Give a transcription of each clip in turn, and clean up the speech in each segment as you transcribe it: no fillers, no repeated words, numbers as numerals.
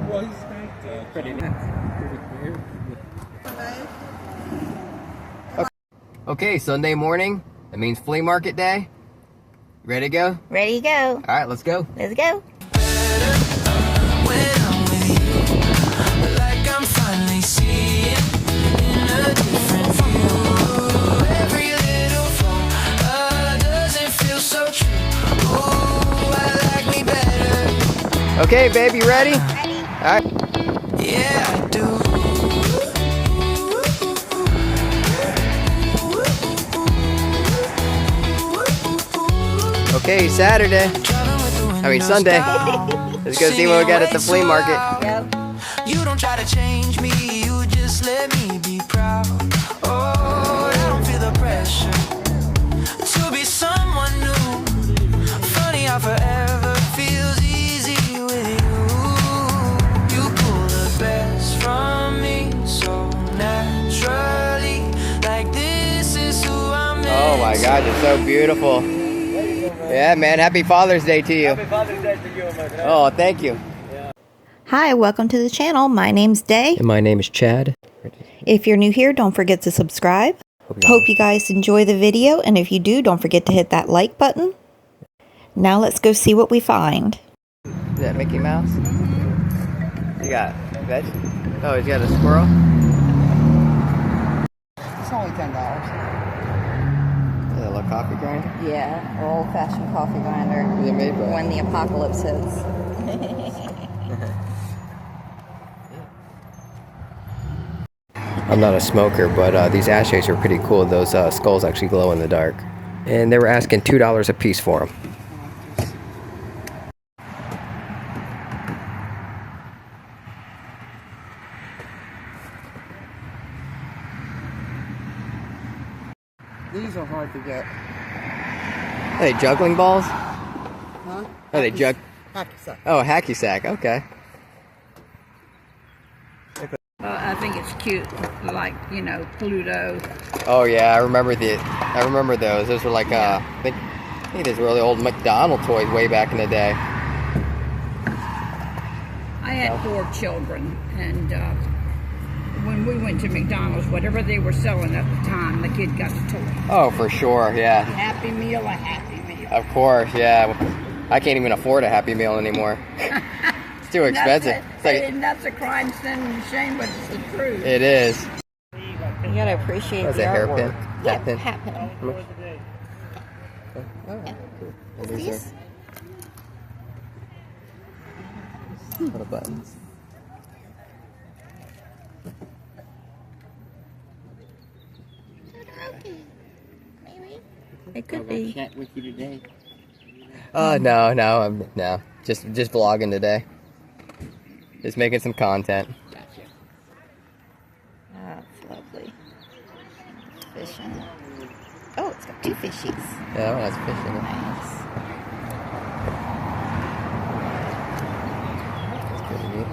Pretty neat. Okay, Sunday morning. That means flea market day. Ready to go? Ready to go. All right, let's go. Let's go. Okay, babe, you ready? Ready. All right. Yeah, I do. Okay, Saturday. I mean Sunday. Let's go see what we got at the flea market. Yep. You don't try to change me, you just let me be proud. Oh, I don't feel the pressure to be someone new. Funny how forever feels easy with you. You pull the best from me so naturally. Like this is who I'm meant. Oh my God, you're so beautiful. Yeah, man. Happy Father's Day to you. Happy Father's Day to you, my friend. Oh, thank you. Hi, welcome to the channel. My name's Day. And my name is Chad. If you're new here, don't forget to subscribe. Hope you guys enjoy the video, and if you do, don't forget to hit that like button. Now let's go see what we find. Is that Mickey Mouse? You got veg? Oh, he's got a squirrel? It's only $10. Is that a little coffee grinder? Yeah, old-fashioned coffee grinder. Who's it made by? When the apocalypse hits. I'm not a smoker, but these ashtrays are pretty cool. Those skulls actually glow in the dark. And they were asking $2 a piece for them. These are hard to get. Are they juggling balls? Huh? Are they jug? Hacky sack. Oh, hacky sack. Okay. I think it's cute, like, you know, Pluto. Oh yeah, I remember those. Those were like I think these were really old McDonald toys way back in the day. I had 4 children, and when we went to McDonald's, whatever they were selling at the time, the kid got a toy. Oh, for sure. Yeah. Happy Meal, a Happy Meal. Of course. Yeah. I can't even afford a Happy Meal anymore. It's too expensive. It's like, That's a crime, sin, and shame, but it's the truth. it is. You gotta appreciate That's the a artwork. hairpin. Yeah, Hat pin. hat pin. Oh, cool. And these These? are little buttons. It could be. Chat with you today. No. Just vlogging today. Just making some content. Gotcha. That's lovely. Fishing. Oh, it's got 2 fishies. Yeah, that's fishing. Nice. That's pretty neat.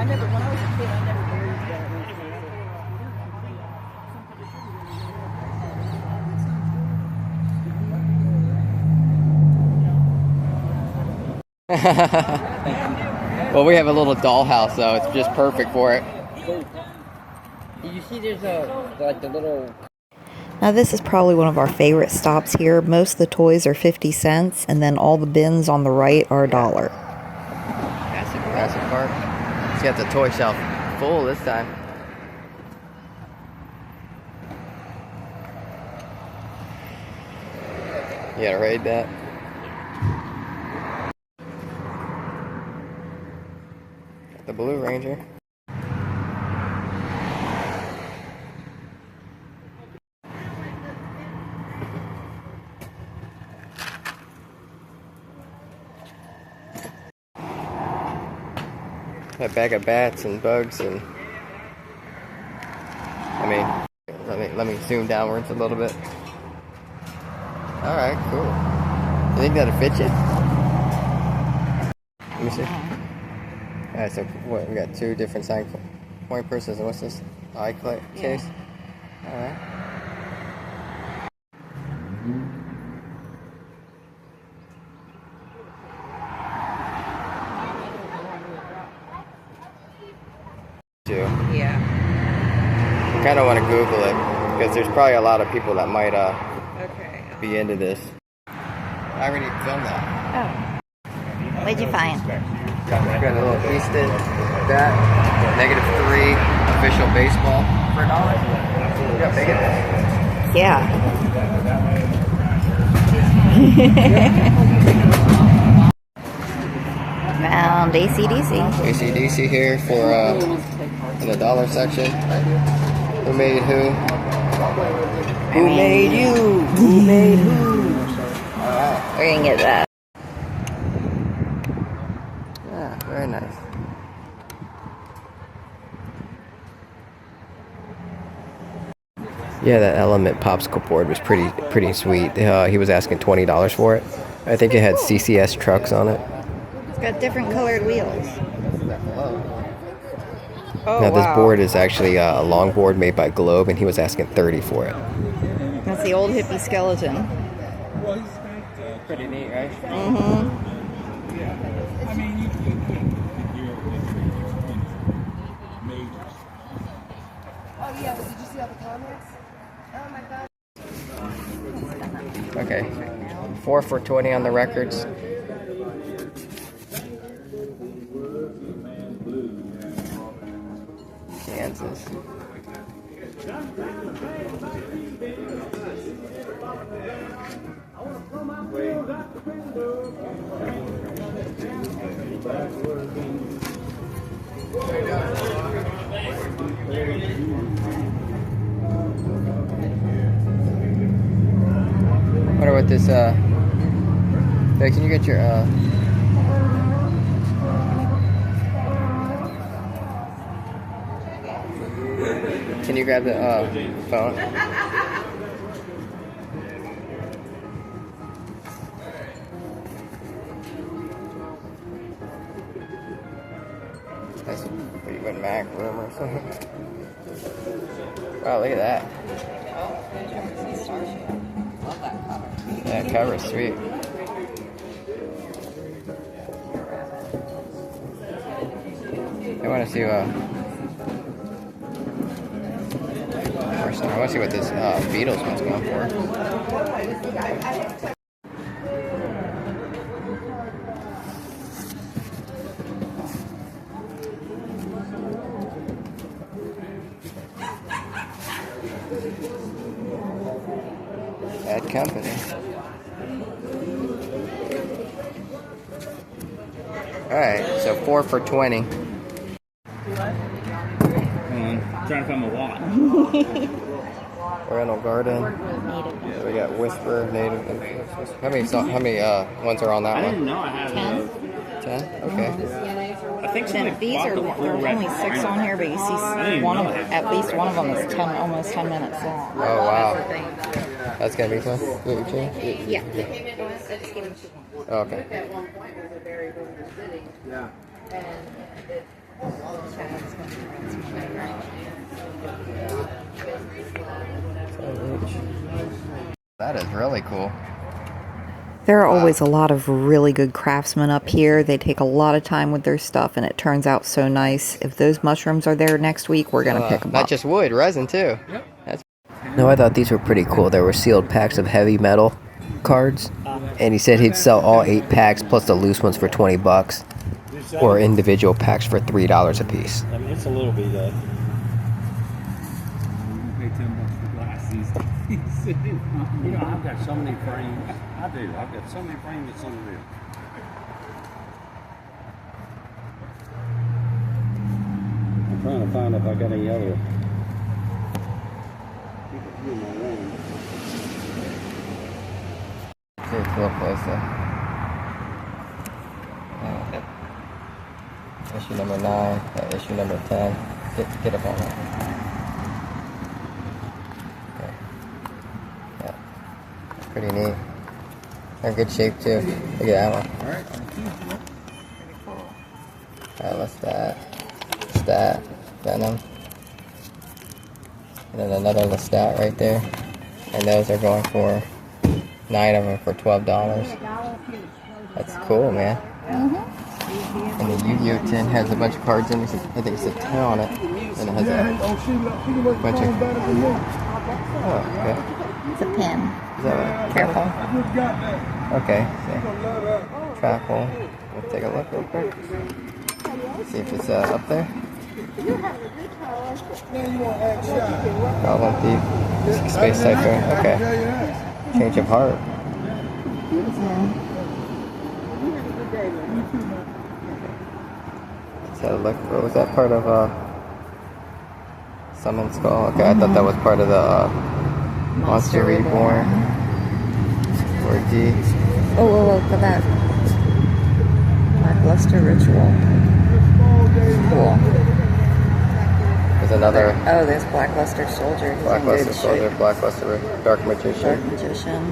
When I was a kid, I never believed that. Well, we have a little dollhouse, so it's just perfect for it. You see there's like the little... Now this is probably one of our favorite stops here. Most of the toys are 50 cents, and then all the bins on the right are $1. Jurassic Park. It's got the toy shelf full this time. You gotta raid that. Got the Blue Ranger. A bag of bats and bugs and. I mean, let me zoom downwards a little bit. All right, cool. You think that'll fit you? Let me see. All right, so what, we got 2 different sign point purses. And what's this? Eye case. All right. Yeah. I kind of want to Google it because there's probably a lot of people that might Okay. be into this. I already filmed that. Oh. What'd you find? Got a little Easton bat, -3 official baseball for $1. Yeah, big it. Yeah. Found AC/DC. AC/DC here for in the dollar section. Who made who? Who made you? Who made who? Alright. We're gonna get that. Yeah, very nice. Yeah, that Element popsicle board was pretty sweet. He was asking $20 for it. I think it had CCS trucks on it. It's got different colored wheels. Oh, Now this wow. board is actually a long board made by Globe, and he was asking $30 for it. That's the old hippie skeleton. Pretty neat, right? Mm-hmm. Oh yeah, but did you see all the comments? Oh my god. Okay, 4 for $20 on the records. Kansas. Wonder what this hey, can you get your can you grab the phone? That's pretty good Mac room or something. Wow, look at that. That cover's sweet. I want to see I want to see what this Beatles one's going for. Bad company. Alright, so 4 for $20. Trying to find my wallet. Oriental Garden. So we got Whisper, Native. How many ones are on that I one? didn't know I had 10? Okay. I think Then these are there's only 6 on here, but you see one of at least one of them is almost 10 minutes long. Oh wow, that's gonna be fun. Get your change? Yeah. Oh, okay. That is really cool. There are always a lot of really good craftsmen up here. They take a lot of time with their stuff, and it turns out so nice. If those mushrooms are there next week, we're going to pick them Not up. just wood, resin too. Yep. No, I thought these were pretty cool. There were sealed packs of heavy metal cards, and he said he'd sell all 8 packs plus the loose ones for $20, or individual packs for $3 a piece. I mean, it's a little bit, Pay $10 for glasses. you know, I've got so many frames. I do. I've got so many frames, it's unreal. I'm trying to find if I got any other. Keep a few in my room. Pretty cool place though. Issue number 9, issue number 10. Get up on that. Okay. Yeah. Pretty neat. They're in good shape too. Look at that one. Alright, what's that? Lestat, Venom. And then another Lestat right there. And those are going for 9 of them for $12. That's cool, man. And the Yu-Gi-Oh! tin has a bunch of cards in it. I think it's a 10 on it. And it has a bunch of... Oh, okay. It's a pin. Is that right? Careful. Okay, so trap hole. Let's take a look real quick. See if it's up there. Goblin Thief. Space Typhoon. Okay. Change of Heart. Look, what was that part of Summon Skull? Okay, I thought that was part of the Monster Reborn. Or D. Oh, look at that. Blackluster Ritual. Cool. There's another. Oh, there's Blackluster Soldier. Blackluster Soldier, Blackluster Dark Magician. Dark Magician.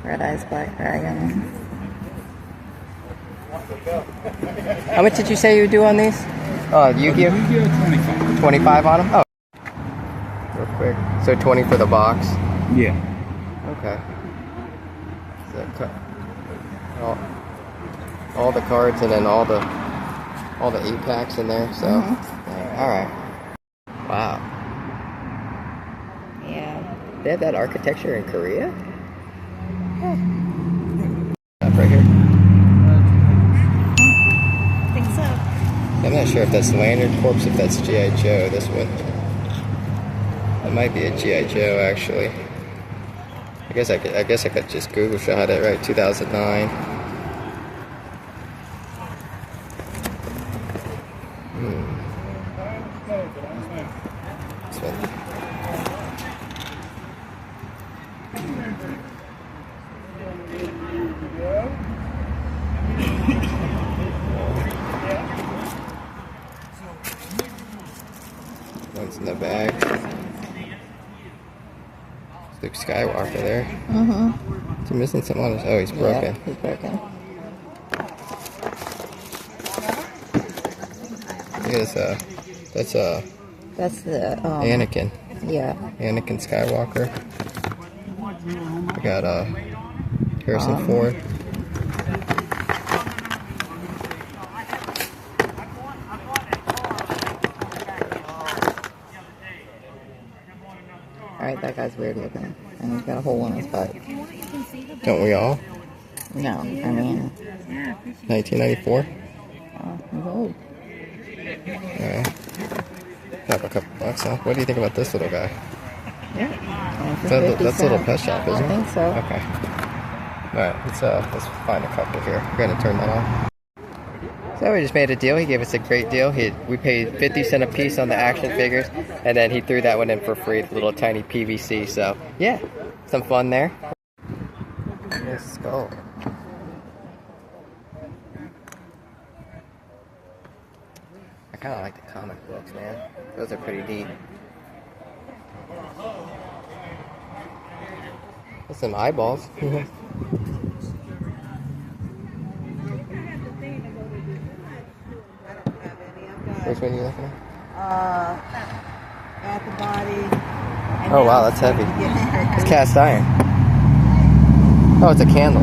Red Eyes Black Dragon. How much did you say you would do on these? Yu-Gi-Oh? 25. 25 on them? Oh. Real quick. So 20 for the box? Yeah. Okay. So, all the cards and then all the 8 packs in there, so. Alright. Wow. Yeah. They have that architecture in Korea? Up right here. I think so. I'm not sure if that's Lantern Corps, if that's G.I. Joe, this one. That might be a G.I. Joe, actually. I guess I could just Google shot it, right? 2009. This one. One's in the bag. Luke Skywalker there. Is he missing something on his? Oh, he's broken. Yeah, he's broken. Look at this, That's the Anakin. Yeah. Anakin Skywalker. We got Harrison Ford. Alright, that guy's weird looking. And he's got a hole in his butt. Don't we all? No, I mean... 1994? He's old. Alright. Have a couple bucks, huh? What do you think about this little guy? Yeah. That's a little pet shop, isn't it? I think so. Okay. Alright, let's find a couple here. We're gonna turn that on. So we just made a deal. He gave us a great deal. We paid 50 cents a piece on the action figures, and then he threw that one in for free, the little tiny PVC. So yeah, some fun there. Yes, go. I kind of like the comic books, man. Those are pretty neat. There's some eyeballs. Which one are you looking at? At the body. Oh wow, that's heavy. It's cast iron. Oh, it's a candle.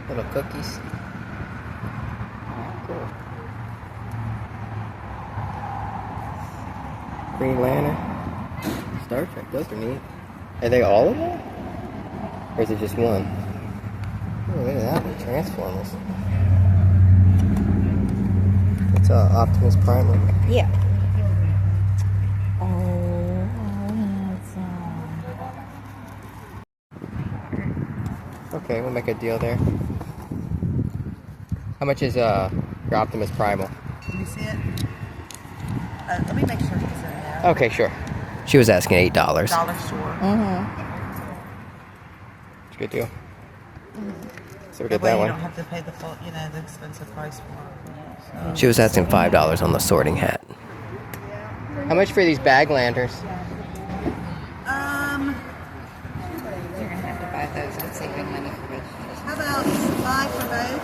Little cookies. Cool. Green Lantern. Star Trek, those are neat. Are they all of them? Or is it just one? Oh, look at that one. Transformers. It's Optimus Primal. Yeah. Okay, we'll make a deal there. How much is your Optimus Primal? Can you see it? Let me make sure he's in there. Okay, sure. She was asking $8. Dollar store. Good deal. So we That get way that you one. don't have to pay the full, the expensive price for it. She was asking $5 on the sorting hat. How much for these bag lanterns? You're gonna have to buy those and save your money for vegetables. How about 5 for both?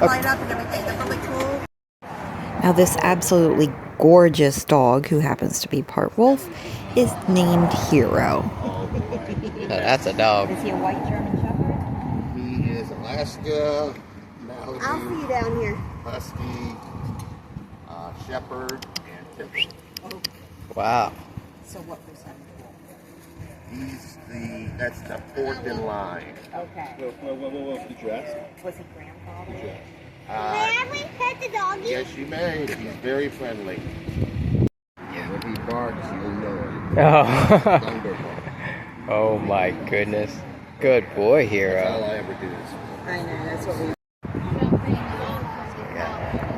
They light up and everything. They're really cool. Now, this absolutely gorgeous dog, who happens to be part wolf, is named Hero. That's a dog. Is he a white German Shepherd? He is Alaska, I'll see Malibu, you down here. Husky, Shepherd, and Pitbull. Wow. So what percent? That's the fourth in line. Okay. What did you ask? Was he grandfather? May we pet the doggy? Yes, you may. He's very friendly. Yeah, when he barks, you'll know. Oh. Thunder bark. Oh my goodness. Good boy, That's all Hero. I ever do is I know, that's what we...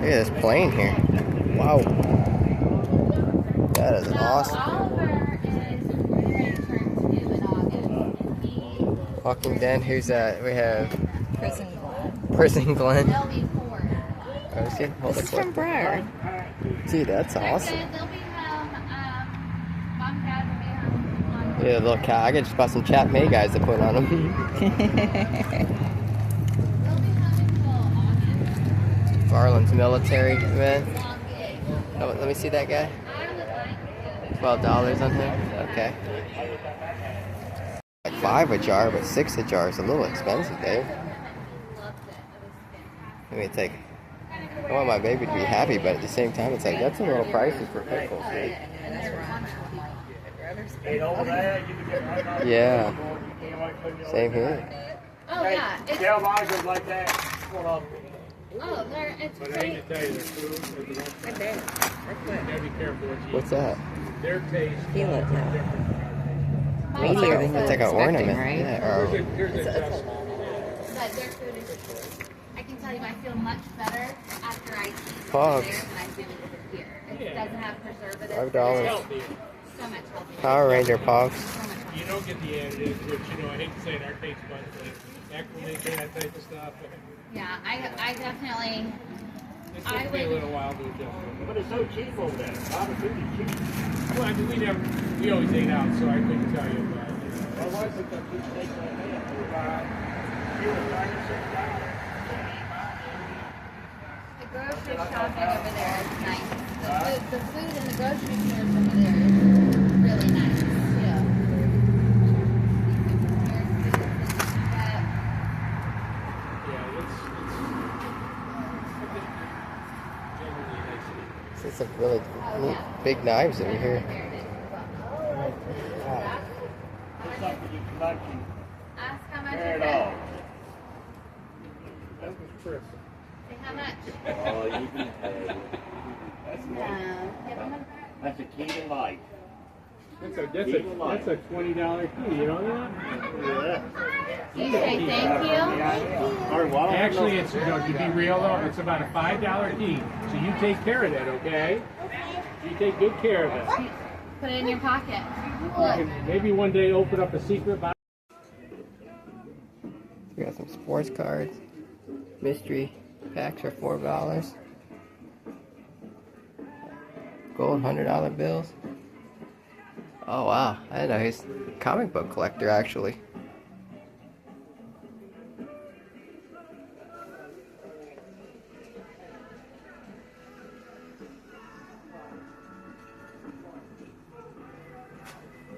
Look at this plane here. Wow. That is awesome. Walking Den, who's that? We have Prison Glen. Oh, see? Hold This is from Briar. Dude, that's awesome. Yeah, little cow. I could just buy some Chat May guys to put on them. Garland's military event. Oh, let me see that guy. $12 on him. Okay. Like 5 a jar, but 6 a jar is a little expensive, Dave. Let me take. I want my baby to be happy, but at the same time, it's like that's a little pricey for pickles. Right? Yeah. Same here. Oh, yeah. It's, Tailboxers like that. oh, it's great. I bet. What's that? Feel it now. It's like a, it's like an ornament. Right? Yeah. Or, But their food is, I can tell you I feel much better after I eat Pogs. there than I do here. It doesn't have preservatives. $5. So much healthier. Power Ranger Pogs. So much healthier. You don't get the additives, which, I hate to say it, our taste buds, but acclimate to that type of stuff. Yeah, I definitely, It I took me a would, little while to adjust. But it's so cheap over there. How the food is cheap. Well, I mean, we always ate out, so I couldn't tell you, but, Why was it that people take like that for about $6? the grocery shopping over there is nice. The food in the grocery stores over there is really nice, too. yeah, it's generally nice. See some really neat big knives over here. It's something you collect and Ask how much tear is it it. off. That was Chris. Say how much. Oh, you can pay. That's the key to life. That's a $20 key, you know that? Yeah. You say thank you. Or what? Actually, it's, to be real though, it's about a $5 key. So you take care of that, okay? You take good care of it. Put it in your pocket. You Look. can maybe one day open up a secret box. We got some sports cards. Mystery packs for $4. Gold $100 bills. Oh wow, I didn't know he's a comic book collector actually.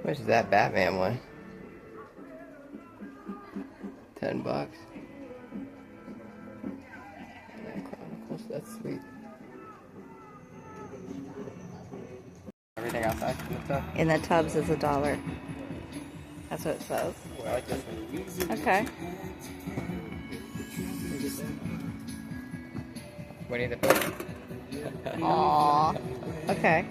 How much is that Batman one? $10. Chronicles, that's sweet. Everything outside in the tub? In the tubs is $1. That's what it says. I like this one. Okay. Winnie the Pooh. Aww. Okay.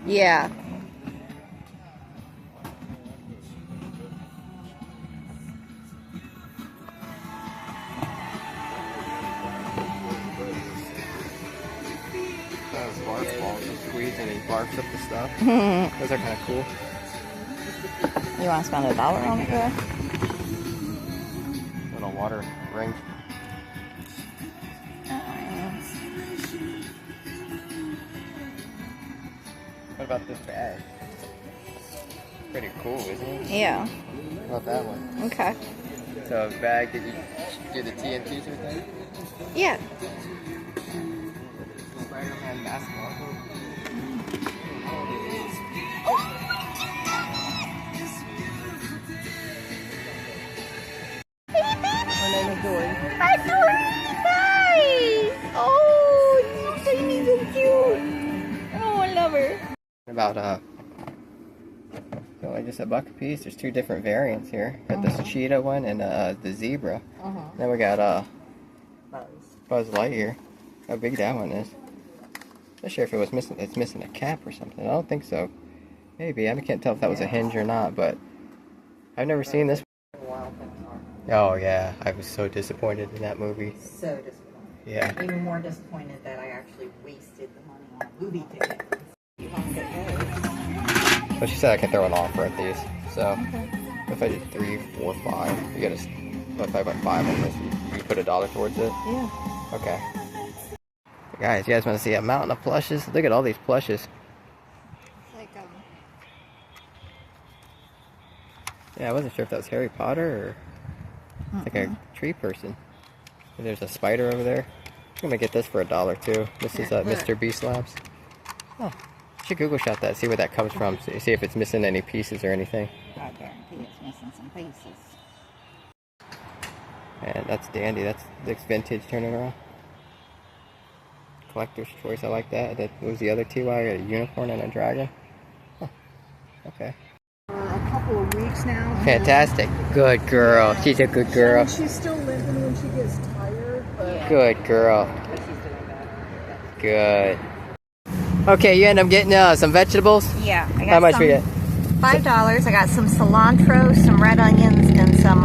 Yeah. those barf balls you squeeze and he barfs up the stuff. Those are kind of cool. You want to spend $1 on it, girl? Little water ring. What about this bag? Pretty cool, isn't it? Yeah. What about that one? Okay. So a bag, did you do the TNTs with that? Yeah. Spider-Man basketball. Her name is Dory. Hi, Dory! Hi! Oh, she's tiny, so cute. Oh, I love her. About only just $1 a piece. There's 2 different variants here. Got this cheetah one and the zebra. Then we got Buzz Lightyear. How big that one is. Not sure if it was missing. It's missing a cap or something. I don't think so. Maybe. I can't tell if that was a hinge or not. But I've never seen this. Oh yeah, I was so disappointed in that movie. So disappointed. Yeah. Even more disappointed that I actually wasted the money on a movie ticket. You want to get those? Well, she said I can throw an offer at these. So if I did 3, 4, 5, you gotta. If I buy 5 on this, you put $1 towards it. Yeah. Okay. Guys, you guys want to see a mountain of plushes? Look at all these plushes. Like Yeah, I wasn't sure if that was Harry Potter or it's like a tree person. And there's a spider over there. I'm gonna get this for $1 too. This is Mr. Beast Labs. Oh, you should Google shot that. See where that comes from. See if it's missing any pieces or anything. I guarantee it's missing some pieces. And that's dandy. That's vintage turning around. Collector's choice. I like that. What was the other TY? A unicorn and a dragon. Huh. Okay. A couple of weeks now. Fantastic. Good girl. She's a good girl. She's still limping when she gets tired, but Good girl. Good. Okay, you end up getting some vegetables. Yeah. I got How much some, we get? $5. I got some cilantro, some red onions, and some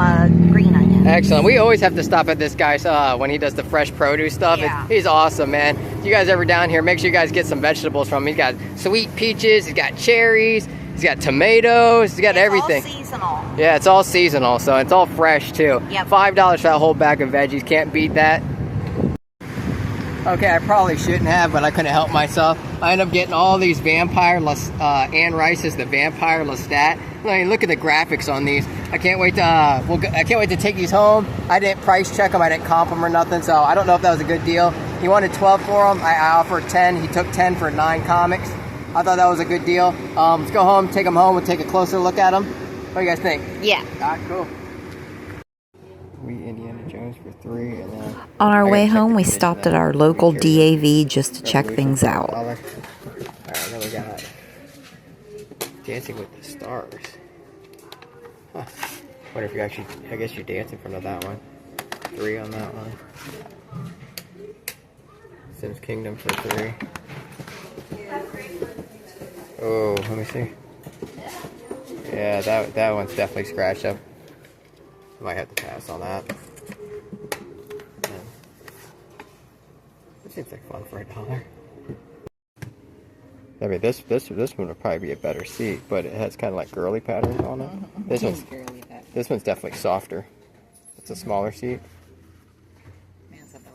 green onions. Excellent. We always have to stop at this guy's when he does the fresh produce stuff. Yeah. He's awesome, man. If you guys ever down here, make sure you guys get some vegetables from him. He's got sweet peaches. He's got cherries. He's got tomatoes. He's got everything. It's all seasonal. Yeah, it's all seasonal, so it's all fresh too. Yep. $5 for that whole bag of veggies. Can't beat that. Okay, I probably shouldn't have, but I couldn't help myself. I ended up getting all these Vampire Anne Rice is the Vampire Lestat. I mean, look at the graphics on these. I can't wait to I can't wait to take these home. I didn't price check them. I didn't comp them or nothing, so I don't know if that was a good deal. He wanted 12 for them. I offered 10. He took 10 for 9 comics. I thought that was a good deal. Let's go home, take them home. We'll take a closer look at them. What do you guys think? Yeah. Ah, cool. We Indiana Jones for 3, and then On our I way gotta check home, the we condition stopped of at our that. local Make sure DAV just to check Revolution things for out. $1. Alright, then we got Dancing with the Stars. Huh. Wonder if you actually, I guess you're dancing in front of that one. 3 on that one. Sims Kingdom for 3. Oh, let me see. Yeah, that one's definitely scratched up. Might have to pass on that. This seems like fun for $1. I mean, this one would probably be a better seat, but it has kind of like girly patterns on it. This one's definitely softer. It's a smaller seat.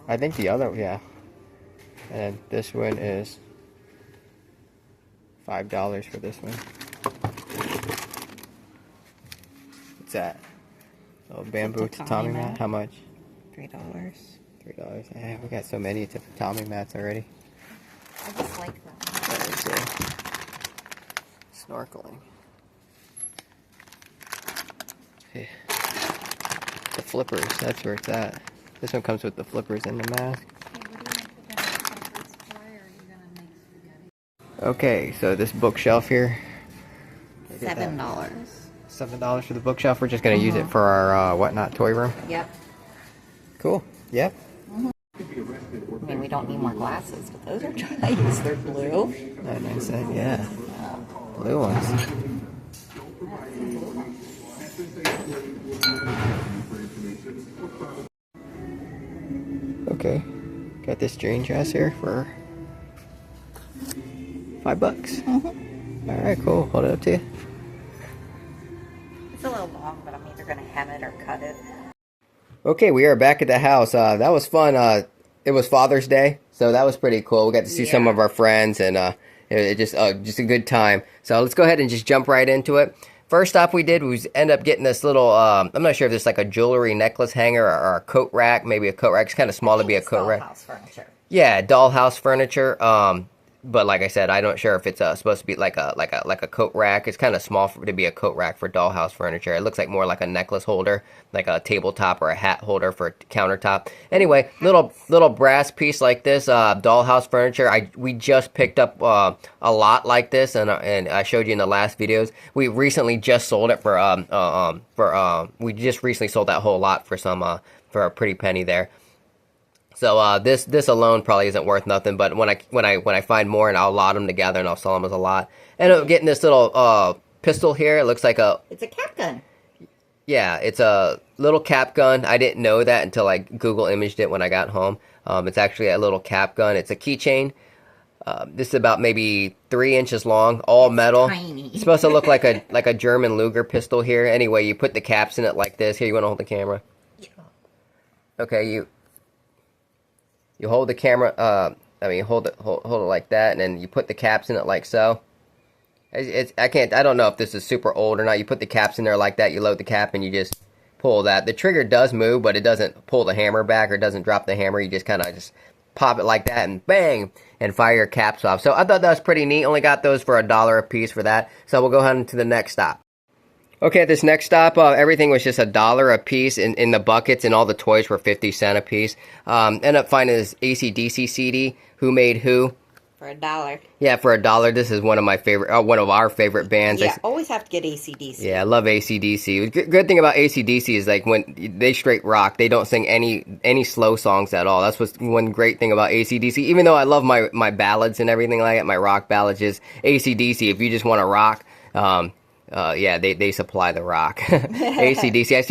I think the other, yeah. And this one is $5 for this one. What's that? Oh, bamboo tatami mat. How much? $3. $3. Yeah, we got so many tatami mats already. I just like them. Snorkeling. Yeah. The flippers, that's where it's at. This one comes with the flippers and the mask. Okay, so this bookshelf here. $7. $7 for the bookshelf. We're just going to use it for our Whatnot toy room. Yep. Cool. Yep. I mean, we don't need more glasses, but those are nice. They're blue. Nice, yeah. Blue ones. Okay. Got this dream dress here for $5. Mm-hmm. All right, cool. Hold it up to you. It's a little long, but I'm either going to hem it or cut it. Okay, we are back at the house. That was fun. It was Father's Day, so that was pretty cool. We got to see some of our friends, and it just a good time. So let's go ahead and just jump right into it. First stop we did was end up getting this little, I'm not sure if it's like a jewelry necklace hanger or a coat rack, maybe a coat rack. It's kind of small to be a coat rack. Dollhouse furniture. Yeah, dollhouse furniture. But like I said, I'm not sure if it's supposed to be like a coat rack. It's kind of small to be a coat rack for dollhouse furniture. It looks like more like a necklace holder, like a tabletop or a hat holder for countertop. Anyway, little brass piece like this, dollhouse furniture. We just picked up a lot like this, and I showed you in the last videos. We recently just sold it we just recently sold that whole lot for for a pretty penny there. So this alone probably isn't worth nothing, but when I find more, and I'll lot them together and I'll sell them as a lot. And I'm getting this little pistol here. It looks like it's a cap gun. Yeah, it's a little cap gun. I didn't know that until I Google imaged it when I got home. It's actually a little cap gun. It's a keychain. This is about maybe 3 inches long, all metal. Tiny. It's supposed to look like a German Luger pistol here. Anyway, you put the caps in it like this. Here, you want to hold the camera? Yeah. Okay, you hold the camera, hold it like that, and then you put the caps in it like so. I don't know if this is super old or not. You put the caps in there like that, you load the cap, and you just pull that. The trigger does move, but it doesn't pull the hammer back or doesn't drop the hammer. You just kind of just pop it like that, and bang, and fire your caps off. So I thought that was pretty neat. Only got those for $1 a piece for that. So we'll go ahead to the next stop. Okay, this next stop, everything was just $1 a piece in the buckets, and all the toys were 50 cents a piece. Ended up finding this AC/DC CD, Who Made Who. For $1. Yeah, for $1. This is one of our favorite bands. Yeah, always have to get AC/DC. Yeah, I love AC/DC. Good thing about AC/DC is like when they straight rock, they don't sing any slow songs at all. That's what's one great thing about AC/DC. Even though I love my ballads and everything like that, my rock ballads, is AC/DC. If you just want to rock, yeah, they supply the rock. AC/DC. I've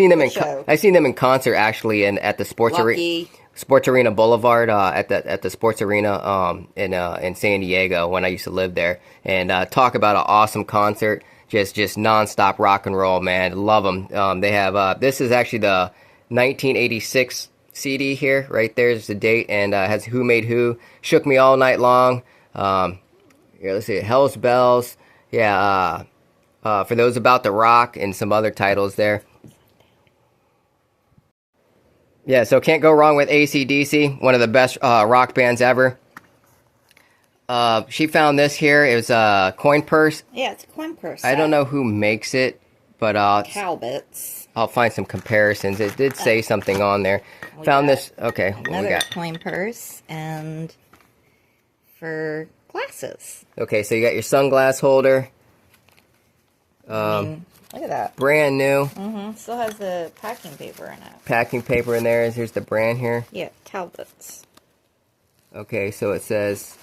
seen them in concert actually, at the Sports Arena Boulevard, at the Sports Arena in San Diego when I used to live there. And talk about an awesome concert, just nonstop rock and roll, man. Love them. They have this is actually the 1986 CD here. Right there's the date, and has Who Made Who, Shook Me All Night Long. Here, let's see, Hell's Bells. Yeah. For those about to rock, and some other titles there. Yeah, so can't go wrong with AC/DC, one of the best rock bands ever. She found this here. It was a coin purse. Yeah, it's a coin purse. I don't know who makes it, but Talbot's. I'll find some comparisons. It did say something on there. Found this. Okay, what we Another got? coin purse, and for glasses. Okay, so you got your sunglass holder. Look at that. Brand new. Still has the packing paper in it. Packing paper in there. Here's the brand here. Yeah, Talbot's. Okay, so it says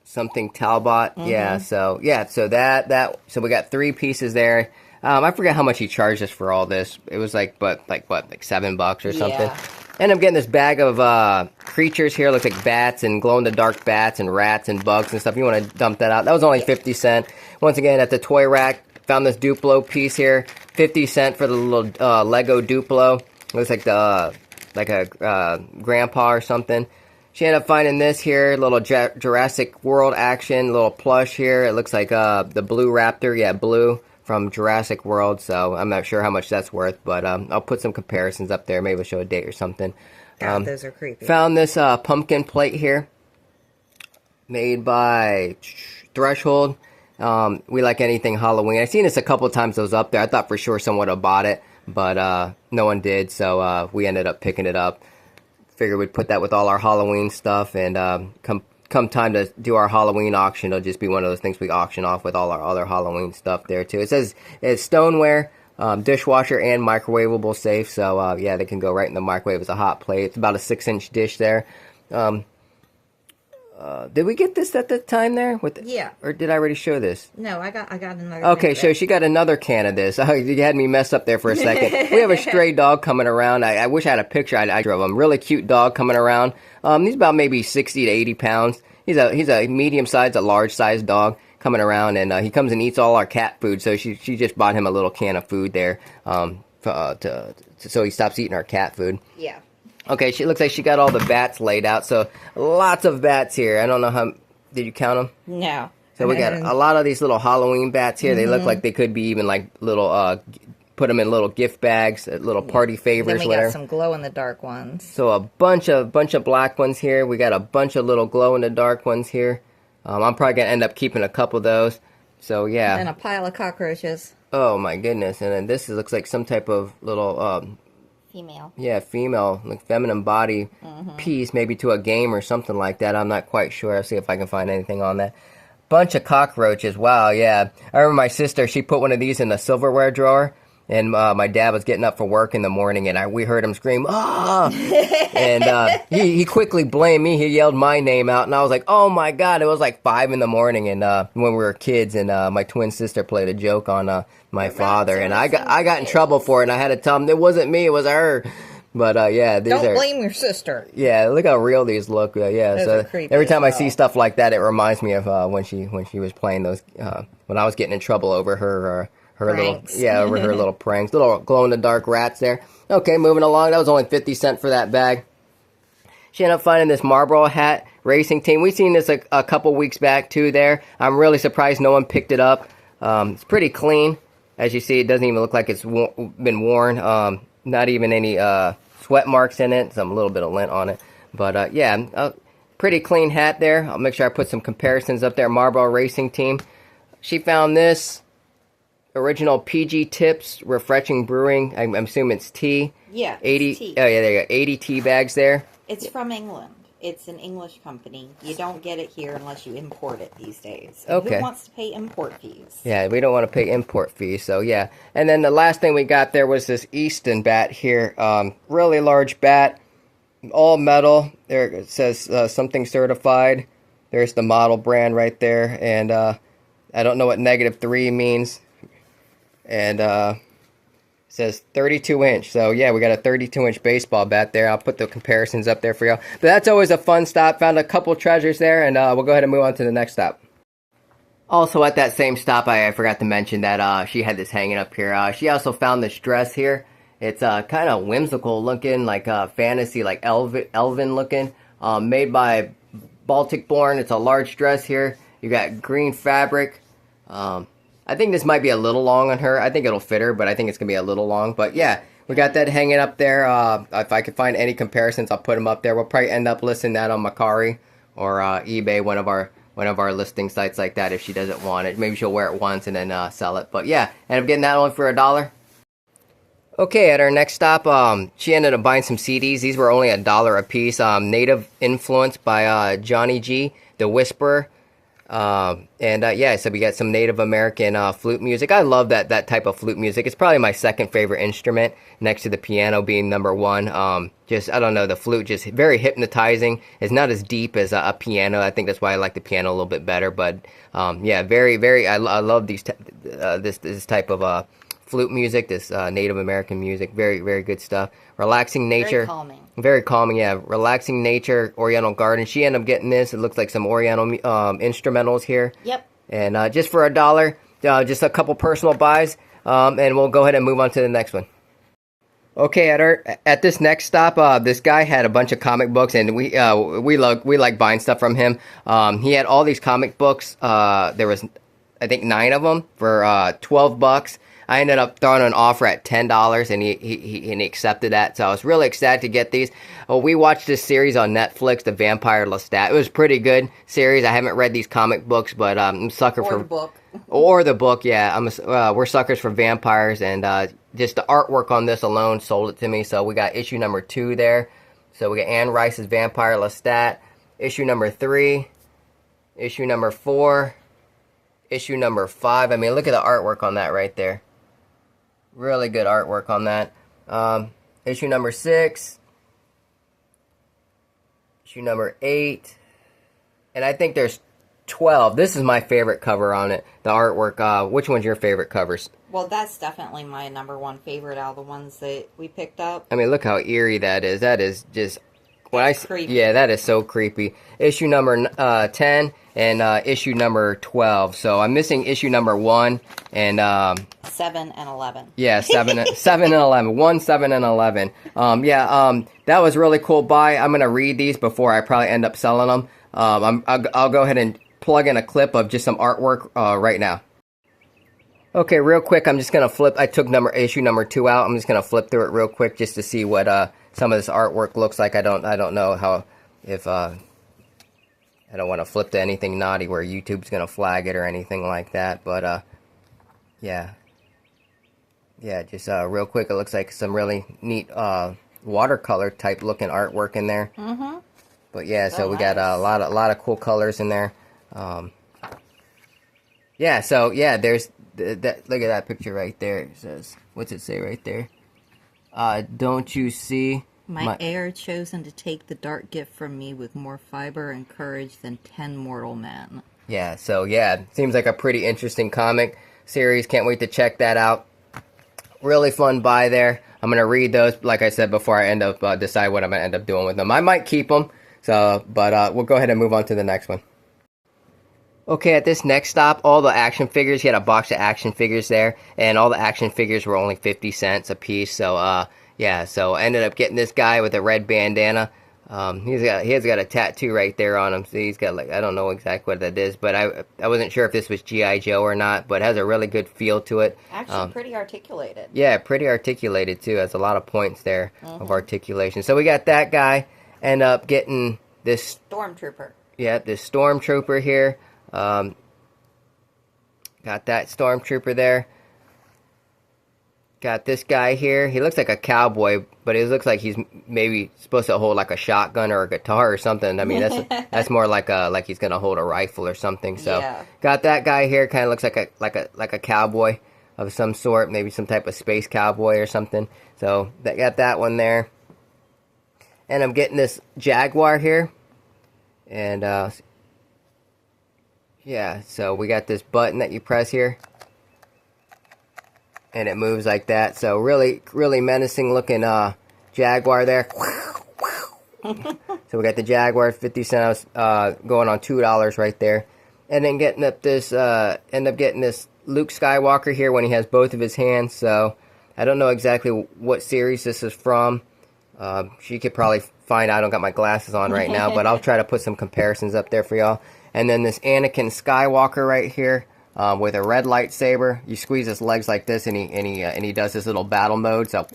something Talbot. Yeah, so so we got 3 pieces there. I forget how much he charged us for all this. It was like $7 or something. Yeah. And I'm getting this bag of creatures here. Looks like bats and glow-in-the-dark bats and rats and bugs and stuff. You want to dump that out. That was only 50 cents. Once again, at the toy rack, found this Duplo piece here. 50 cents for the little Lego Duplo. Looks like a grandpa or something. She ended up finding this here, little Jurassic World action, little plush here. It looks like the Blue Raptor. Yeah, Blue from Jurassic World. So I'm not sure how much that's worth, but I'll put some comparisons up there. Maybe we'll show a date or something. God, those are creepy. Found this pumpkin plate here, made by Threshold. We like anything Halloween. I've seen this a couple times. It was up there. I thought for sure someone would have bought it, but no one did. So we ended up picking it up. Figured we'd put that with all our Halloween stuff, and come time to do our Halloween auction, it'll just be one of those things we auction off with all our other Halloween stuff there too. It says it's stoneware, dishwasher, and microwavable safe. So yeah, they can go right in the microwave as a hot plate. It's about a 6-inch dish there. Did we get this at the time there? Yeah. Or did I already show this? No, I got another. Okay, so she got another can of this. Oh, you had me messed up there for a second. We have a stray dog coming around. I wish I had a picture. I drove him. Really cute dog coming around. He's about maybe 60 to 80 pounds. he's a medium-sized, a large-sized dog coming around, and he comes and eats all our cat food. So she just bought him a little can of food there, so he stops eating our cat food. Yeah. Okay, she looks like she got all the bats laid out. So lots of bats here. I don't know how. Did you count them? No. So we got a lot of these little Halloween bats here. They look like they could be even like little. Put them in little gift bags, little party favors. Then we got some glow-in-the-dark ones. So a bunch of black ones here. We got a bunch of little glow-in-the-dark ones here. I'm probably gonna end up keeping a couple of those. So yeah. And a pile of cockroaches. Oh my goodness! And then this looks like some type of little female. Yeah, female, like feminine body piece, maybe to a game or something like that. I'm not quite sure. I'll see if I can find anything on that. Bunch of cockroaches. Wow, yeah. I remember my sister. She put one of these in the silverware drawer. And my dad was getting up for work in the morning, and we heard him scream, "Ah!" And he quickly blamed me. He yelled my name out, and I was like, "Oh my God!" It was like 5 in the morning, and when we were kids, and my twin sister played a joke on my father, and I got in trouble for it, and I had to tell him it wasn't me, it was her. But yeah, don't blame your sister. Yeah, look how real these look. Yeah, those so are creepy every time I well. see stuff like that, it reminds me of when she was playing those. When I was getting in trouble over her pranks. Over her little pranks, little glow-in-the-dark rats there. Okay, moving along. That was only 50 cents for that bag. She ended up finding this Marlboro hat racing team. We seen this a couple weeks back too. There, I'm really surprised no one picked it up. It's pretty clean, as you see. It doesn't even look like it's been worn. Not even any sweat marks in it. Some little bit of lint on it, but yeah, pretty clean hat there. I'll make sure I put some comparisons up there. Marlboro racing team. She found this. Original PG Tips Refreshing Brewing. I'm assuming it's tea. Yeah, 80. tea. Oh yeah, there you go. 80 tea bags there. It's from England. It's an English company. You don't get it here unless you import it these days. And Okay. Who wants to pay import fees? Yeah, we don't want to pay import fees. So yeah. And then the last thing we got there was this Easton bat here. Really large bat, all metal. There it says something certified. There's the model brand right there, and I don't know what -3 means. And it says 32-inch. So, yeah, we got a 32-inch baseball bat there. I'll put the comparisons up there for y'all. But that's always a fun stop. Found a couple treasures there, and we'll go ahead and move on to the next stop. Also, at that same stop, I forgot to mention that she had this hanging up here. She also found this dress here. It's kind of whimsical looking, like fantasy, like elven looking. Made by Baltic Born. It's a large dress here. You got green fabric. I think this might be a little long on her. I think it'll fit her, but I think it's going to be a little long. But yeah, we got that hanging up there. If I can find any comparisons, I'll put them up there. We'll probably end up listing that on Mercari or eBay, one of our listing sites like that if she doesn't want it. Maybe she'll wear it once and then sell it. But yeah, end up getting that only for $1. Okay, at our next stop, she ended up buying some CDs. These were only $1 a piece. Native Influence by Johnny G, The Whisperer. Yeah, so we got some Native American flute music. I love that type of flute music. It's probably my second favorite instrument, next to the piano being number one. I don't know, the flute just very hypnotizing. It's not as deep as a piano. I think that's why I like the piano a little bit better. But yeah, very. I love this type of flute music, this Native American music. Very good stuff. Relaxing nature. Very calming, yeah. Relaxing nature, Oriental Garden. She ended up getting this. It looks like some Oriental instrumentals here. Yep. And just for $1, just a couple personal buys. And we'll go ahead and move on to the next one. Okay, at this next stop, this guy had a bunch of comic books, and we like buying stuff from him. He had all these comic books. There was, I think, 9 of them for $12. I ended up throwing an offer at $10, and he accepted that. So I was really excited to get these. Well, we watched this series on Netflix, The Vampire Lestat. It was a pretty good series. I haven't read these comic books, but I'm a sucker for the book. Or the book. Yeah, we're suckers for vampires, and just the artwork on this alone sold it to me. So we got issue number 2 there. So we got Anne Rice's Vampire Lestat. Issue number 3. Issue number 4. Issue number 5. I mean, look at the artwork on that right there. Really good artwork on that. Issue number 6. Issue number 8. And I think there's 12. This is my favorite cover on it. The artwork. Which one's your favorite covers? Well, that's definitely my number one favorite out of the ones that we picked up. I mean, look how eerie that is. That is just creepy. Yeah, that is so creepy. Issue number 10 and issue number 12. So I'm missing issue number 1 and 7 and 11. yeah, 7 and 11. 1, 7 and 11. That was really cool buy. I'm gonna read these before I probably end up selling them. I'll go ahead and plug in a clip of just some artwork right now. Okay, real quick, I'm just gonna flip. I took issue number 2 out. I'm just gonna flip through it real quick just to see what some of this artwork looks like. I don't know how, if I don't want to flip to anything naughty where YouTube's gonna flag it or anything like that. But yeah, just real quick, it looks like some really neat watercolor type looking artwork in there. Mm-hmm. But yeah, so we got a lot of cool colors in there. Yeah, so yeah, there's that. Look at that picture right there. It says, what's it say right there? Don't you see? My heir chosen to take the dark gift from me with more fiber and courage than 10 mortal men. Yeah, so yeah, seems like a pretty interesting comic series. Can't wait to check that out. Really fun buy there. I'm gonna read those, like I said, before I end up decide what I'm gonna end up doing with them. I might keep them. So, but we'll go ahead and move on to the next one. Okay, at this next stop, all the action figures. He had a box of action figures there, and all the action figures were only 50 cents a piece. So, yeah, so I ended up getting this guy with a red bandana. He has got a tattoo right there on him. So he's got, like, I don't know exactly what that is, but I wasn't sure if this was G.I. Joe or not, but it has a really good feel to it. Actually, pretty articulated. Yeah, pretty articulated too. Has a lot of points there of articulation. So we got that guy. End up getting this Stormtrooper. Yeah, this Stormtrooper here. Got that Stormtrooper there. Got this guy here. He looks like a cowboy, but it looks like he's maybe supposed to hold like a shotgun or a guitar or something. I mean, that's more like he's gonna hold a rifle or something. So yeah. Got that guy here. Kind of looks like a cowboy of some sort, maybe some type of space cowboy or something. So got that one there. And I'm getting this Jaguar here. And yeah, so we got this button that you press here. And it moves like that. So really menacing looking Jaguar there. So we got the Jaguar, 50 cents, going on $2 right there. And then end up getting this Luke Skywalker here when he has both of his hands. So I don't know exactly what series this is from. She could probably find out. I don't got my glasses on right now, but I'll try to put some comparisons up there for y'all. And then this Anakin Skywalker right here with a red lightsaber. You squeeze his legs like this, and he does this little battle mode. So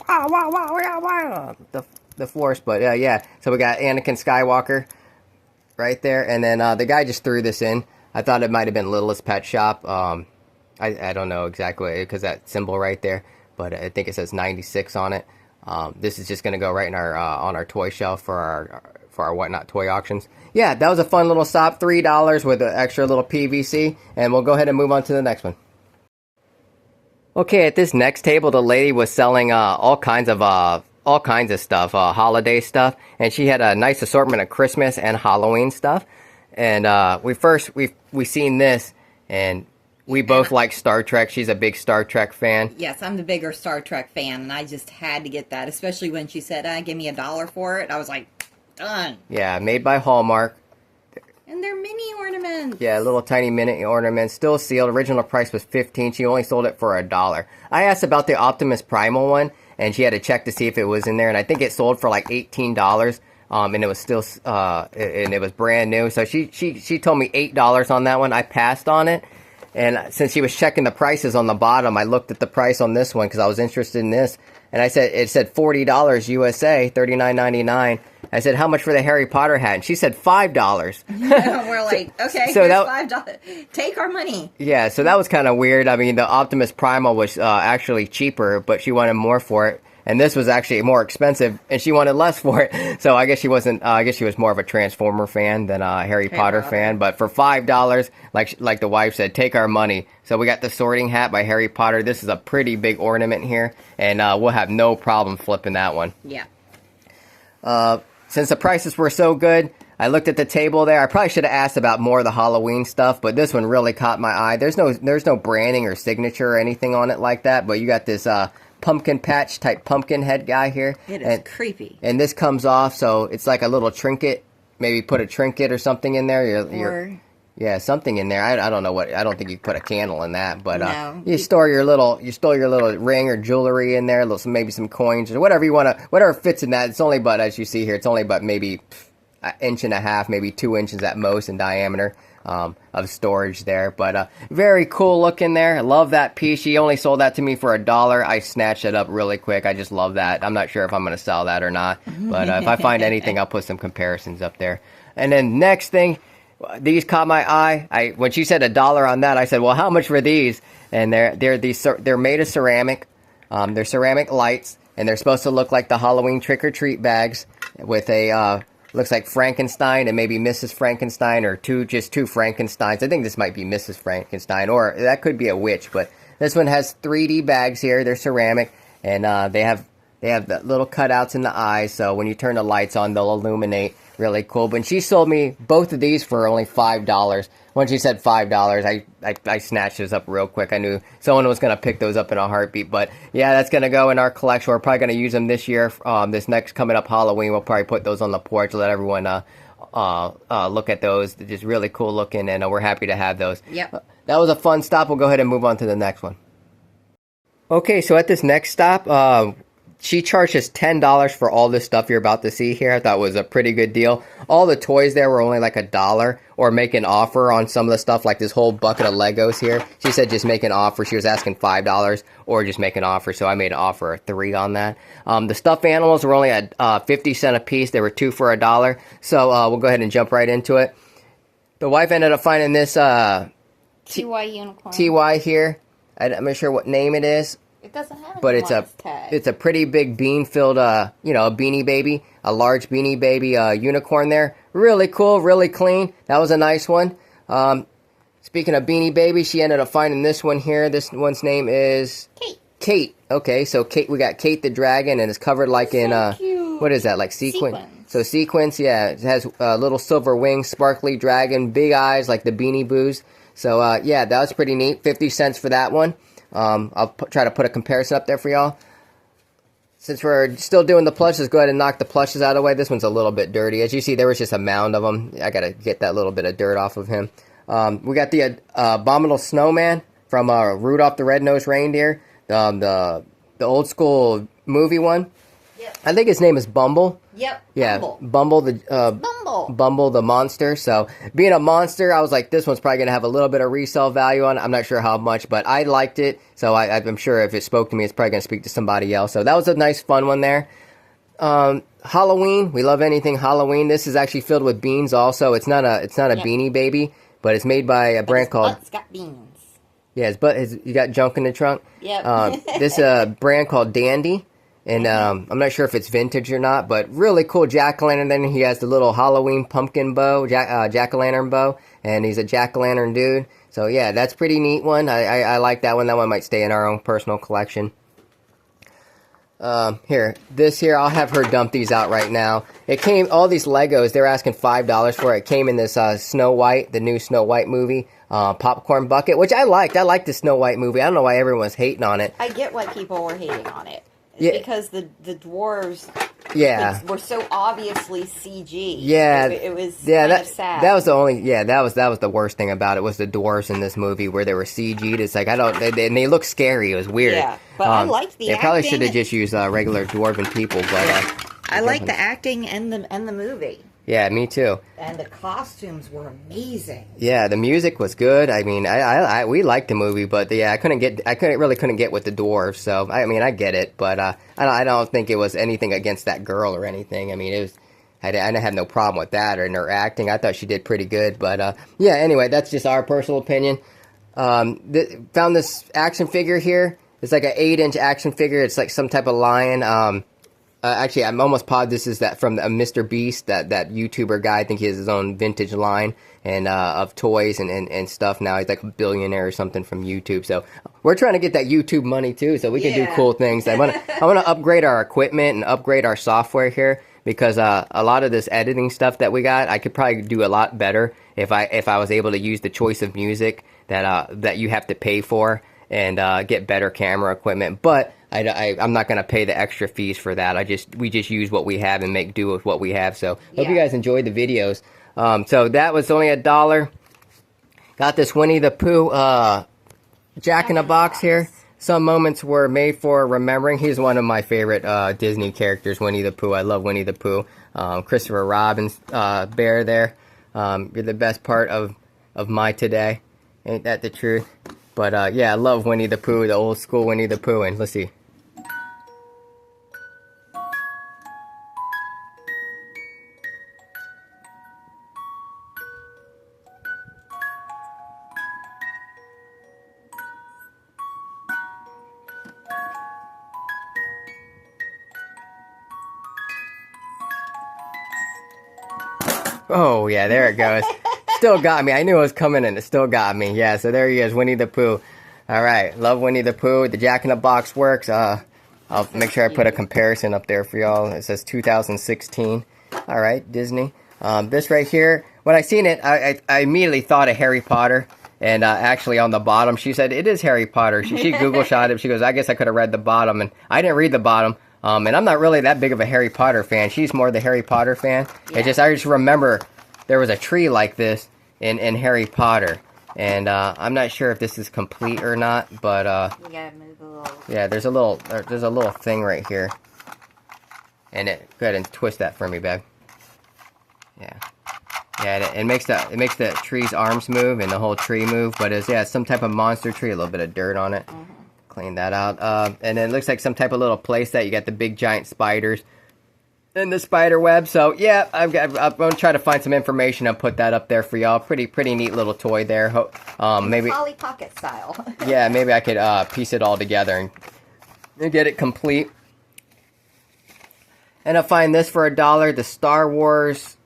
the Force, but yeah. So we got Anakin Skywalker right there, and then the guy just threw this in. I thought it might have been Littlest Pet Shop. I don't know exactly because that symbol right there, but I think it says 96 on it. This is just going to go right in our on our toy shelf for our Whatnot toy auctions. Yeah, that was a fun little stop. $3 with an extra little PVC, and we'll go ahead and move on to the next one. Okay, at this next table, the lady was selling all kinds of stuff, holiday stuff, and she had a nice assortment of Christmas and Halloween stuff. And we seen this, and we both like Star Trek. She's a big Star Trek fan. Yes, I'm the bigger Star Trek fan, and I just had to get that, especially when she said, give me $1 for it. I was like, done. Yeah, made by Hallmark. And they're mini ornaments. Yeah, little tiny mini ornaments. Still sealed. Original price was $15. She only sold it for $1. I asked about the Optimus Primal one, and she had to check to see if it was in there, and I think it sold for like $18. And it was still, and it was brand new. So she told me $8 on that one. I passed on it. And since she was checking the prices on the bottom, I looked at the price on this one because I was interested in this. And it said $40 USA, $39.99. I said, how much for the Harry Potter hat? And she said $5. Yeah, we're like, okay, so here's $5. Take our money. Yeah, so that was kind of weird. I mean, the Optimus Primal was actually cheaper, but she wanted more for it. And this was actually more expensive, and she wanted less for it. So I guess she wasn't. I guess she was more of a Transformer fan than a Harry Potter fan. But for $5, like the wife said, take our money. So we got the Sorting Hat by Harry Potter. This is a pretty big ornament here, and we'll have no problem flipping that one. Yeah. Since the prices were so good, I looked at the table there. I probably should have asked about more of the Halloween stuff, but this one really caught my eye. There's no branding or signature or anything on it like that. But you got this pumpkin patch type pumpkin head guy here. It is creepy. And this comes off, so it's like a little trinket. Maybe put a trinket or something in there. Yeah, something in there. I don't know what. I don't think you put a candle in that, but No. you store your little ring or jewelry in there, maybe some coins or whatever you want to, whatever fits in that. It's only but, as you see here, it's only but maybe an inch and a half, maybe 2 inches at most in diameter of storage there. But very cool looking there. I love that piece. She only sold that to me for $1. I snatched it up really quick. I just love that. I'm not sure if I'm going to sell that or not, but if I find anything, I'll put some comparisons up there. And then next thing. These caught my eye. When she said $1 on that, I said, "Well, how much were these?" And they're made of ceramic. They're ceramic lights, and they're supposed to look like the Halloween trick or treat bags with a looks like Frankenstein and maybe Mrs. Frankenstein or just two Frankensteins. I think this might be Mrs. Frankenstein, or that could be a witch. But this one has 3D bags here. They're ceramic, and they have the little cutouts in the eyes. So when you turn the lights on, they'll illuminate. Really cool. But she sold me both of these for only $5. When she said $5, I snatched those up real quick. I knew someone was going to pick those up in a heartbeat. But yeah, that's going to go in our collection. We're probably going to use them this year. This next coming up Halloween, we'll probably put those on the porch. Let everyone look at those. They're just really cool looking, and we're happy to have those. Yep. That was a fun stop. We'll go ahead and move on to the next one. Okay, so at this next stop, she charged us $10 for all this stuff you're about to see here. I thought it was a pretty good deal. All the toys there were only like $1, or make an offer on some of the stuff, like this whole bucket of Legos here. She said just make an offer. She was asking $5 or just make an offer, so I made an offer of $3 on that. The stuffed animals were only at 50 cents a piece. There were 2 for $1. So we'll go ahead and jump right into it. The wife ended up finding this TY unicorn. TY here. I'm not sure what name it is. It doesn't have but it's a pretty big bean-filled, a Beanie Baby, a large Beanie Baby unicorn there. Really cool, really clean. That was a nice one. Speaking of Beanie Baby, she ended up finding this one here. This one's name is Kate. Kate. Okay, so Kate, we got Kate the dragon, and it's covered like in what is that? Like sequin. So sequins, yeah. It has little silver wings, sparkly dragon, big eyes like the Beanie Boos. So yeah, that was pretty neat. 50 cents for that one. I'll try to put a comparison up there for y'all. Since we're still doing the plushes, go ahead and knock the plushes out of the way. This one's a little bit dirty. As you see, there was just a mound of them. I gotta get that little bit of dirt off of him. We got the Abominable Snowman from Rudolph the Red-Nosed Reindeer, the old school movie one. Yep. I think his name is Bumble. Yep. Yeah, Bumble. Bumble the monster. So being a monster, I was like, this one's probably gonna have a little bit of resale value on it. I'm not sure how much, but I liked it. So I'm sure if it spoke to me, it's probably gonna speak to somebody else. So that was a nice, fun one there. Halloween, we love anything Halloween. This is actually filled with beans. Also, it's not a Beanie Baby, but it's made by a brand called. It's got beans. Yeah, you got junk in the trunk. Yep. This brand called Dandy. And I'm not sure if it's vintage or not, but really cool jack-o'-lantern. Then he has the little Halloween pumpkin bow, jack-o'-lantern bow, and he's a jack-o'-lantern dude. So yeah, that's a pretty neat one. I like that one. That one might stay in our own personal collection. This here, I'll have her dump these out right now. It came, all these Legos, they're asking $5 for it. It came in this Snow White, the new Snow White movie, popcorn bucket, which I liked. I liked the Snow White movie. I don't know why everyone's hating on it. I get why people were hating on it. Yeah. Because the dwarves were so obviously CG. Yeah. It was kind of sad. That was the only, that was the worst thing about it, was the dwarves in this movie where they were CG'd. It's like, and they look scary. It was weird. Yeah, but I liked the acting. They probably should have just used regular dwarven people, but... I like the acting and the movie. Yeah, me too. And the costumes were amazing. Yeah, the music was good. I mean, we liked the movie, but I couldn't get with the dwarves. So I mean, I get it, but I don't think it was anything against that girl or anything. I mean, I didn't have no problem with that or in her acting. I thought she did pretty good, but yeah. Anyway, that's just our personal opinion. Found this action figure here. It's like an 8-inch action figure. It's like some type of lion. Actually, I'm almost positive this is that from Mr. Beast, that YouTuber guy. I think he has his own vintage line and of toys and stuff now. He's like a billionaire or something from YouTube. So we're trying to get that YouTube money too, so we can do cool things. I want to upgrade our equipment and upgrade our software here, because a lot of this editing stuff that we got, I could probably do a lot better if I was able to use the choice of music that you have to pay for. and get better camera equipment. But I'm not gonna pay the extra fees for that. We just use what we have and make do with what we have. So hope you guys enjoyed the videos. So that was only $1. Got this Winnie the Pooh Jack in the Box here. Some moments were made for remembering. He's one of my favorite Disney characters, Winnie the Pooh. I love Winnie the Pooh. Christopher Robin's bear there. You're the best part of my today. Ain't that the truth? But yeah, I love Winnie the Pooh, the old school Winnie the Pooh. And let's see. Oh, yeah, there it goes. Still got me. I knew it was coming and it still got me. Yeah, so there he is, Winnie the Pooh. All right, love Winnie the Pooh. The Jack in the Box works. I'll make sure I put a comparison up there for y'all. It says 2016. All right, Disney. This right here, when I seen it, I immediately thought of Harry Potter. And actually on the bottom, she said, it is Harry Potter. She Google shot it. She goes, I guess I could have read the bottom. And I didn't read the bottom. And I'm not really that big of a Harry Potter fan. She's more the Harry Potter fan. Yeah. I just remember there was a tree like this in Harry Potter. And I'm not sure if this is complete or not, but you gotta move a little. Yeah, there's a little thing right here. And go ahead and twist that for me, babe. Yeah. Yeah, it makes the tree's arms move and the whole tree move, but it's some type of monster tree, a little bit of dirt on it. Mm-hmm. Clean that out. And then it looks like some type of little play set. You got the big giant spiders and the spider web. So yeah, I'm gonna try to find some information and put that up there for y'all. Pretty neat little toy there. Maybe Polly Pocket style. Yeah, maybe I could piece it all together and get it complete. And I'll find this for $1, the Star Wars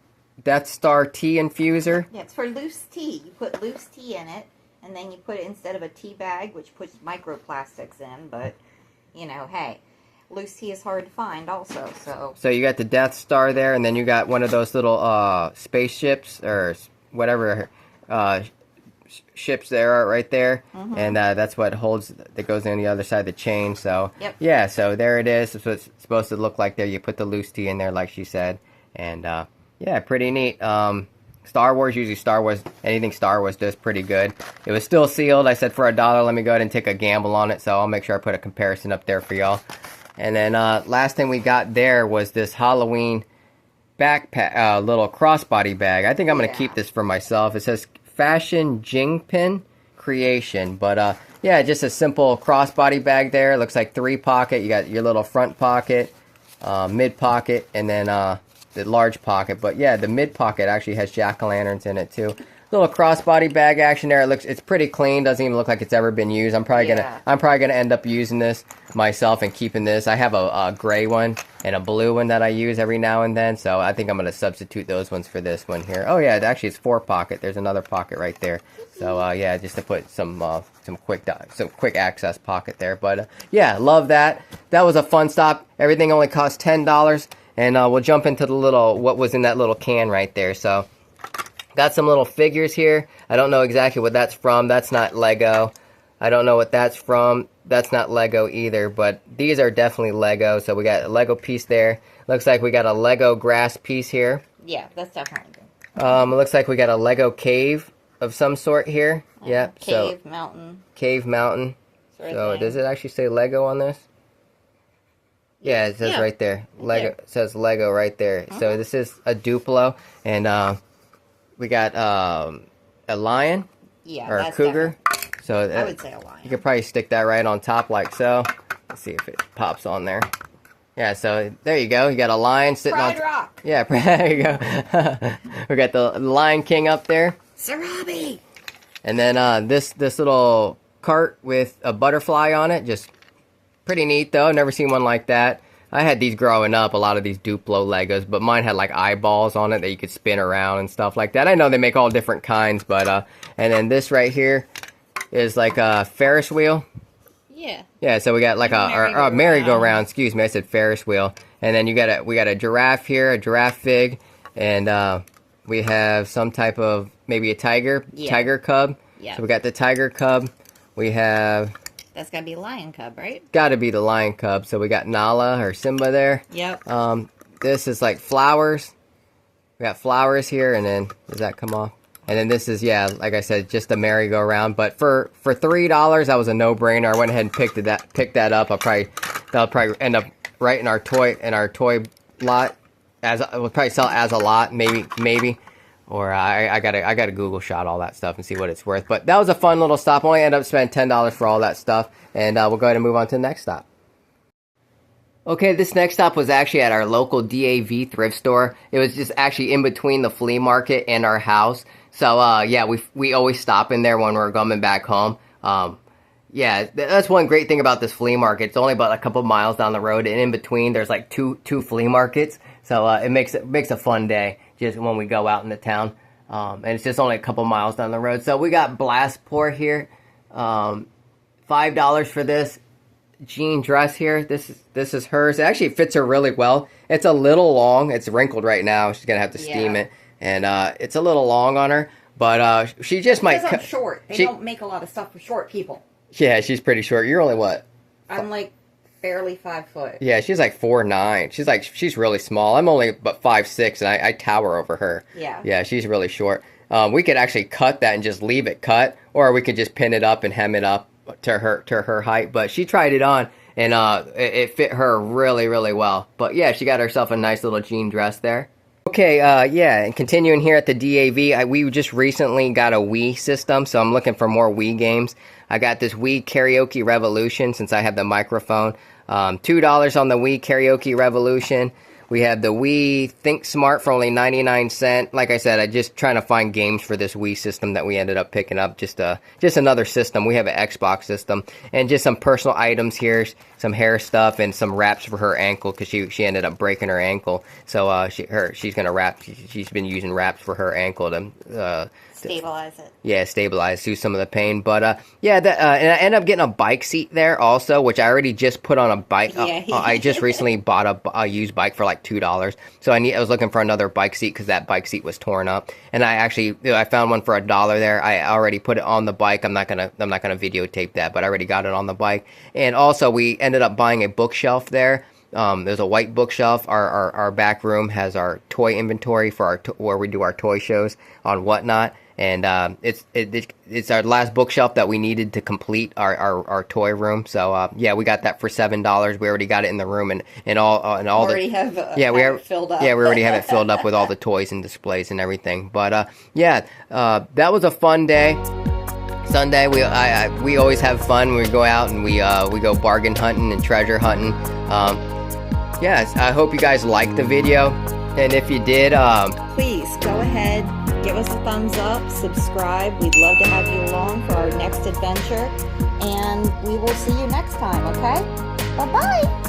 Death Star tea infuser. Yeah, it's for loose tea. You put loose tea in it, and then you put it instead of a tea bag, which puts microplastics in, but, you know, hey, loose tea is hard to find also, so. So you got the Death Star there, and then you got one of those little spaceships, or whatever ships there are right there, and that's what that goes on the other side of the chain, so. Yep. Yeah, so there it is. That's what it's supposed to look like there. You put the loose tea in there, like she said, and, yeah, pretty neat. Star Wars, anything Star Wars does pretty good. It was still sealed. I said for $1, let me go ahead and take a gamble on it. So I'll make sure I put a comparison up there for y'all. And then last thing we got there was this Halloween backpack, little crossbody bag. I think I'm going to keep this for myself. It says Fashion Jingpin Creation. But yeah, just a simple crossbody bag there. It looks like 3-pocket. You got your little front pocket, mid pocket, and then the large pocket. But yeah, the mid pocket actually has jack-o'-lanterns in it too. Little crossbody bag action there. It's pretty clean. Doesn't even look like it's ever been used. I'm probably gonna end up using this myself and keeping this. I have a gray one and a blue one that I use every now and then. So I think I'm gonna substitute those ones for this one here. Oh yeah, actually it's 4-pocket. There's another pocket right there. So yeah, just to put some quick access pocket there. But yeah, love that. That was a fun stop. Everything only cost $10. And we'll jump into what was in that little can right there. So, got some little figures here. I don't know exactly what that's from. That's not Lego. I don't know what that's from. That's not Lego either. But these are definitely Lego. So, we got a Lego piece there. Looks like we got a Lego grass piece here. Yeah, that's definitely good. It looks like we got a Lego cave of some sort here. Yeah. Mountain. Cave mountain. So, does it actually say Lego on this? Yeah, it says right there. Lego. It says Lego right there. So this is a Duplo, and we got a lion, or a cougar. So I would say a lion. You could probably stick that right on top like so. Let's see if it pops on there. Yeah, so there you go. You got a lion sitting Pride Rock. Yeah, there you go. We got the Lion King up there. Sarabi. And then this little cart with a butterfly on it, just pretty neat though. Never seen one like that. I had these growing up, a lot of these Duplo Legos, but mine had like eyeballs on it that you could spin around and stuff like that. I know they make all different kinds, but and then this right here is like a Ferris wheel. Yeah. Yeah, so we got like a merry-go-round, excuse me, I said Ferris wheel. And then we got a giraffe here, a giraffe fig, and we have some type of maybe a tiger cub. Yeah. So we got the tiger cub. We have That's gotta be a lion cub, right? Gotta be the lion cub. So we got Nala or Simba there. Yep. This is like flowers. We got flowers here, and then does that come off? And then this is, yeah, like I said, just a merry-go-round. But for $3, that was a no-brainer. I went ahead and picked that up. That'll probably end up right in our toy lot. We'll probably sell it as a lot, maybe. Or I gotta Google shot all that stuff and see what it's worth. But that was a fun little stop. Only ended up spending $10 for all that stuff. And we'll go ahead and move on to the next stop. Okay, this next stop was actually at our local DAV thrift store. It was just actually in between the flea market and our house. So, yeah, we always stop in there when we're coming back home. Yeah, that's one great thing about this flea market. It's only about a couple miles down the road, and in between there's like two flea markets. So it makes a fun day just when we go out into town. And it's just only a couple miles down the road. So we got Blastport here. $5 for this jean dress here. This is hers. It actually fits her really well. It's a little long. It's wrinkled right now. She's gonna have to steam it, and it's a little long on her. But she just might. Because I'm short. They don't make a lot of stuff for short people. Yeah, she's pretty short. You're only what? I'm like barely 5 foot. Yeah, she's like 4'9". She's really small. I'm only but 5'6", and I tower over her. Yeah. Yeah, she's really short. We could actually cut that and just leave it cut, or we could just pin it up and hem it up to her height. But she tried it on, and it fit her really, really well. But yeah, she got herself a nice little jean dress there. Okay, yeah, and continuing here at the DAV, we just recently got a Wii system, so I'm looking for more Wii games. I got this Wii Karaoke Revolution since I have the microphone. $2 on the Wii Karaoke Revolution. We have the Wii Think Smart for only 99 cents. Like I said, I just trying to find games for this Wii system that we ended up picking up. Just another system. We have an Xbox system. And just some personal items here. Some hair stuff and some wraps for her ankle because she ended up breaking her ankle. So she's going to wrap. She's been using wraps for her ankle to stabilize it. Yeah, stabilize, soothe some of the pain. But yeah, and I ended up getting a bike seat there also, which I already just put on a bike. Yeah. I just recently bought a used bike for like $2. So I was looking for another bike seat because that bike seat was torn up. And I found one for $1 there. I already put it on the bike. I'm not gonna videotape that, but I already got it on the bike. And also we ended up buying a bookshelf there. There's a white bookshelf. Our back room has our toy inventory for where we do our toy shows on Whatnot. And it's our last bookshelf that we needed to complete our toy room. So yeah, we got that for $7. We already got it in the room and all already have it filled up. Yeah, we already have it filled up with all the toys and displays and everything. But yeah, that was a fun day. Sunday, we always have fun when we go out and we go bargain hunting and treasure hunting. Yes, I hope you guys liked the video, and if you did, please go ahead, give us a thumbs up, subscribe. We'd love to have you along for our next adventure, and we will see you next time, okay? Bye-bye!